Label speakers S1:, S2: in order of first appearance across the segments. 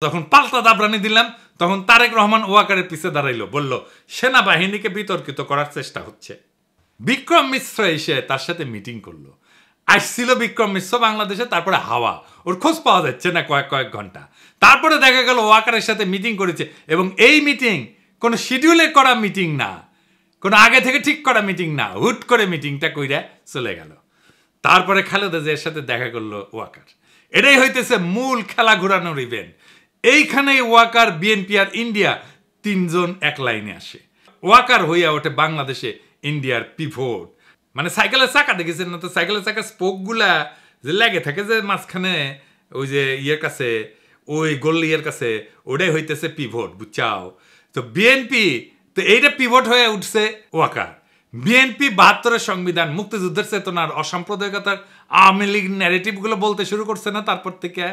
S1: যখন পাল্টা দাবরানি দিলাম তখন তারেক রহমান ওয়াকারের পিছে দাঁড়াইলো, বলল সেনাবাহিনীকে বিতর্কিত করার চেষ্টা হচ্ছে। বিক্রম মিশ্র এসে তার সাথে মিটিং করলো। আসছিল বিক্রম মিশ্র বাংলাদেশে, তারপরে হাওয়া, ওর খোঁজ পাওয়া যাচ্ছে না কয়েক ঘন্টা। তারপরে দেখা গেল ওয়াকারের সাথে মিটিং করেছে, এবং এই মিটিং কোনো শিডিউলে করা মিটিং না, কোনো আগে থেকে ঠিক করা মিটিং না, হুট করে মিটিংটা কইরা চলে গেল। তারপরে খালেদা জিয়ার সাথে দেখা করলো ওয়াকার। এটাই হইতেছে মূল খেলা ঘোরানোর ইভেন্ট। এইখানেই ওয়াকার, বিএনপি আর ইন্ডিয়া তিনজন এক লাইনে আসে। ওয়াকার হইয়া ওঠে বাংলাদেশে ইন্ডিয়ার পিভট। মানে সাইকেলের চাকা দেখেছেন না তো, সাইকেলের চাকা স্পোকগুলা যে লেগে থাকে যে মাঝখানে ওই যে ইয়ের কাছে, ওই গোল্লিয়ের কাছে, ওটাই হইতেছে পিভট, বুঝছাও তো। বিএনপি তো এইটা পিভট হয়ে উঠছে ওয়াকার। বিএনপি ৭২-এর সংবিধান, মুক্তিযুদ্ধের চেতনার, অসাম্প্রদায়িকতার, আওয়ামী লীগ ন্যারেটিভগুলো বলতে শুরু করছে না তারপর থেকে।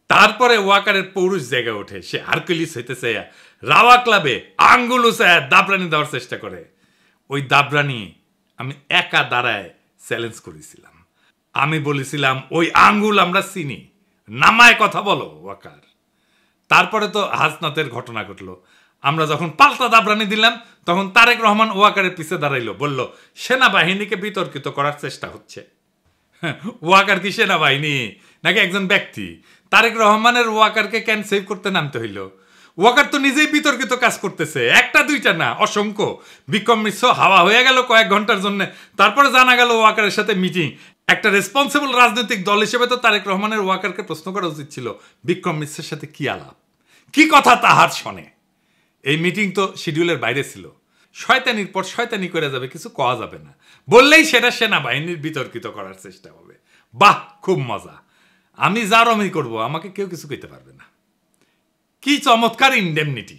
S1: তারপরে ওয়াকারের পৌরুষ জায়গা ওঠে, সে হারকুলিস হইতেছে, রাওয়া ক্লাবে আঙ্গুল উঁচায় দাবরানি দেওয়ার চেষ্টা করে। ওই দাবরানি আমি একা দাঁড়ায় চ্যালেঞ্জ করেছিলাম। আমি বলেছিলাম ওই আঙ্গুল আমরা চিনি, নামায় কথা বলো ওয়াকার। তারপরে তো হাসনাতের ঘটনা ঘটলো। আমরা যখন পাল্টা দাবরানি দিলাম তখন তারেক রহমান ওয়াকারের পিছে দাঁড়াইলো, বলল সেনাবাহিনীকে বিতর্কিত করার চেষ্টা হচ্ছে। ওয়াকার কি সেনাবাহিনী নাকি একজন ব্যক্তি? তারেক রহমানের ওয়াকারকে কেন সেভ করতে নামতে হইল? ওয়াকার তো নিজেই বিতর্কিত কাজ করতেছে, একটা দুইটা না, অসংখ্য। বিক্রম মিশ্র হাওয়া হয়ে গেল কয়েক ঘন্টার জন্য, তারপরে জানা গেল ওয়াকারের সাথে মিটিং। একটা রেসপন্সিবল রাজনৈতিক দল হিসেবে তো তারেক রহমানের ওয়াকারকে প্রশ্ন করা উচিত ছিল, বিক্রম মিশ্রের সাথে কি আলাপ, কি কথা তাহার শোনে। এই মিটিং তো শিডিউলের বাইরে ছিল। শয়তানির পর শয়তানি করে যাবে, কিছু কওয়া যাবে না, বললেই সেটা সেনাবাহিনীর বিতর্কিত করার চেষ্টা হবে। বাহ, খুব মজা। আমি যার অমি করবো, আমাকে কেউ কিছু কইতে পারবে না। কি চমৎকার ইন্ডেমনিটি।